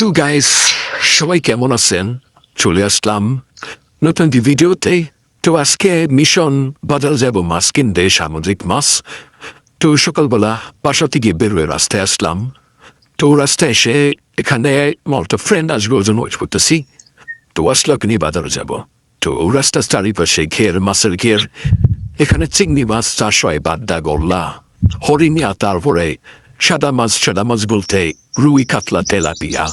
তো গাইস, সবাই কেমন আছেন? চলে আসলাম নতুন একটি ভিডিওতে। তো আজকে মিশন বাজার যাব মাছ কিনতে, সামুদ্রিক মাছ। তো সকালবেলা বাসা থেকে বেরোয় রাস্তায় আসলাম। তো রাস্তায় এসে এখানে আমার একটা ফ্রেন্ড আসবে, ওর জন্য ওয়েট করতেছি। তো আসলো নিয়ে বাজারে যাব। তো রাস্তার চারিপাশে ঘের, মাছের ঘের। এখানে চিংড়ি মাছ চাষ হয়, বাড্ডা, গল্লা, হরিণিয়া, তারপরে সাদা মাছ বলতে রুই, কাতলা, তেলাপিয়া,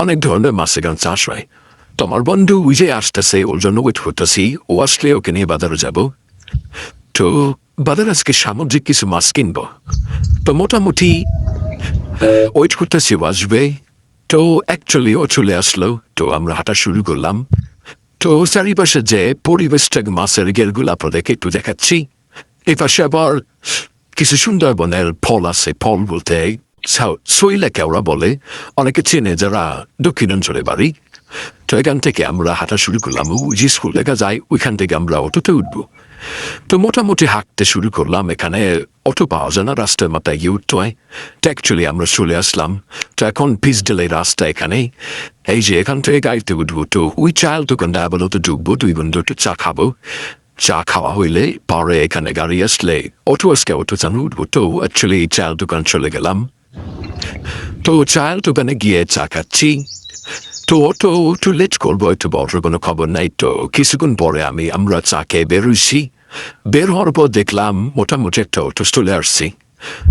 অনেক ধরনের মাছ এখানে চাষ হয়। তো আমার বন্ধু ওই যে আসতেছে, ওর জন্য ওয়েট করতেছি। ও আসলে ওকে নিয়ে বাজারে যাব। তো বাজারে আজকে সামুদ্রিক কিছু মাছ কিনবো। তো মোটামুটি ওয়েট করতেছি ও আসবে। তো অ্যাকচুয়ালি ও চলে আসলো। তো আমরা হাঁটা শুরু করলাম। তো চারিপাশে যে পরিবেশটা, মাছের গেরগুলো আপনাদেরকে একটু দেখাচ্ছি। এই পাশে আবার কিছু সুন্দরবনের ফল আছে। ফল বলতে সইলেকে ওরা বলে, অনেকে চেনে যারা দক্ষিণাঞ্চলে বাড়ি। তো এখান থেকে আমরা হাঁটা শুরু করলাম। ওই যে স্কুল দেখা যায়, ওইখান থেকে আমরা অটোতে উঠবো। তো মোটামুটি হাঁটতে শুরু করলাম। এখানে অটো পাওয়া যায় না, রাস্তার মাথায় গিয়ে উঠতে হয়। তো অ্যাকচুয়ালি আমরা চলে আসলাম। তো এখন পিসডেলে রাস্তা এখানে। এই যে এখান থেকে গাড়িতে উঠবো। তো ওই চায়ের দোকানটা আপাতত ঢুকবো, 2 বন্ধু একটু চা খাবো। চা খাওয়া হইলে পরে এখানে গাড়ি আসলে আজকে অটো চালু উঠবো। তো অ্যাকচুয়ালি চায়ের দোকান চলে গেলাম। তো চায়ের দোকানে গিয়ে চা খাচ্ছি। তো অটো একটু লেট করবো, একটু বড় কোনো খবর নাই। তো কিছুক্ষণ পরে আমরা চা খেয়ে বেরোইছি। বের হওয়ার পর দেখলাম মোটামুটি একটা অটো চলে আসছি।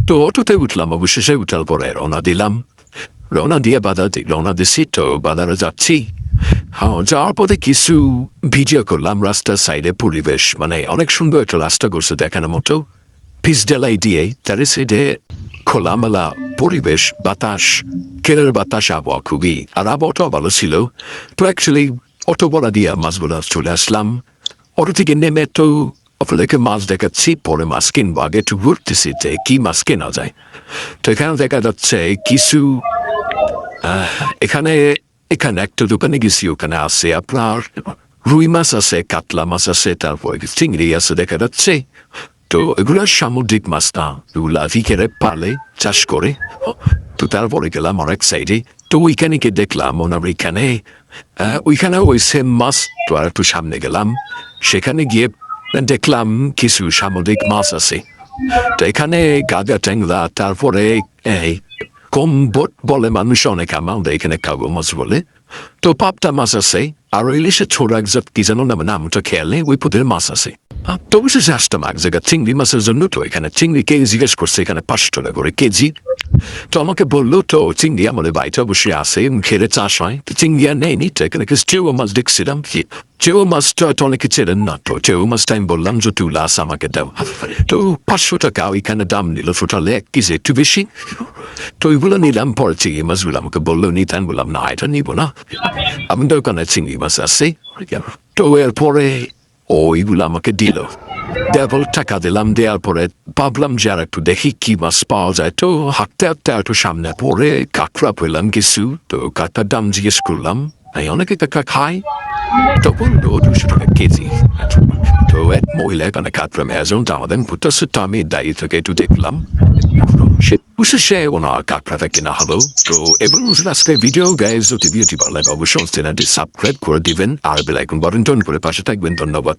তো অটোতে উঠলাম, অবশেষে উঠার পরে রওনা দিলাম। রওনা দিছি। তো বাজারে যাচ্ছি। হ্যাঁ, যাওয়ার পথে কিছু ভিডিও করলাম রাস্তার সাইডে। পরিবেশ মানে অনেক সুন্দর একটা রাস্তা করছে দেখানোর মতো। পিসডেলাই দিয়ে তার সাইডে খোলামেলা পরিবেশ, বাতাস, কেরের বাতাস, আবহাওয়া খুবই, আর আবহাওয়াটাও ভালো ছিল। তো অ্যাকচুয়ালি অটো বলা দিয়ে মাছগুলো চলে আসলাম। অটো থেকে নেমে তো আপনাদেরকে মাছ দেখাচ্ছি, পরে মাছ কিনবো। আগে একটু ঘুরতেছি যে কি মাছ কেনা যায়। তো এখানে দেখা যাচ্ছে কিছু এখানে এখানে একটা দোকানে গেছি, ওখানে আছে আপনার রুই মাছ আছে, কাতলা মাছ আছে, তারপরে চিংড়ি আছে দেখা যাচ্ছে। তো এগুলো সামুদ্রিক মাছ না, এগুলা ভিকেরে পালে চাষ করে। তো তারপরে গেলাম আরেক সাইডে। তো ওইখানে গিয়ে দেখলাম ওনার ওইখানে ওই সেম মাছ। তো আর একটু সামনে গেলাম, সেখানে গিয়ে দেখলাম কিছু সামুদ্রিক মাছ আছে। তো এখানে গাগা, ট্যাংরা, তারপরে কম বলে মানুষ, অনেক আমাদের এখানে কাগো মাছ বলে। তো পাবদা মাছ আছে, আর ইলিশের ছোড়া একজাত কি যেন নামটা খেয়ালে ওই পুদের মাছ আছে। তো অবশেষে আসতাম এক জায়গা চিংড়ি মাছের জন্য। তো এখানে চিংড়ি কে জিজ্ঞেস করছে, এখানে 5 টাকা করে কেজি। তো আমাকে বললো তো চিংড়ি আমাদের বাড়িতে অবশ্যই আছে, ঘেরে চাষ হয়। তো চিংড়ি আর নেয়নি। তো এখানে চেউয়া মাছ দেখছিলাম। চেউয়া মাছটা তো অনেকে চেনেন না। তো চেউয়া মাছটা আমি বললাম যে তুলাস আমাকে দাও। তো 500 টাকা ওইখানে দাম নিল। টোটালে 1 কেজি একটু বেশি। তো ওইগুলো নিলাম। পরে চিংড়ি মাছগুলো আমাকে বললো নিতে, আমি বললাম না, এটা নিবো না, আমাদের ওখানে চিংড়ি মাছ আছে। তো এরপরে ওইগুলো আমাকে দিল। দেবল টাকা দিলাম। দেওয়ার পরে ভাবলাম যে আর একটু দেখি কি মাছ পাওয়া যায়। তো হাঁটতে হাঁটতে একটু সামনে পরে কাঁকড়া পেলাম কিছু। তো কাঁকড়ার দাম জিজ্ঞেস করলাম, অনেকে কাঁকড়া খায়। তো বললো 200 টাকা কেজি। তো এক মহিলা এখানে কাঁকড়া মেজন আমাদের ঘুরতেছে। তো আমি দাঁড়িয়ে থেকে একটু দেখলাম। সে ওনার কাঁকড়াটা কেনা হলো। তো এবং আজকে ভিডিও গাইজ, যদি ভিডিওটি ভালো লাগে অবশ্যই চ্যানেলটি সাবস্ক্রাইব করে দিবেন আর বেল আইকন বাটন টন করে পাশে থাকবেন। ধন্যবাদ।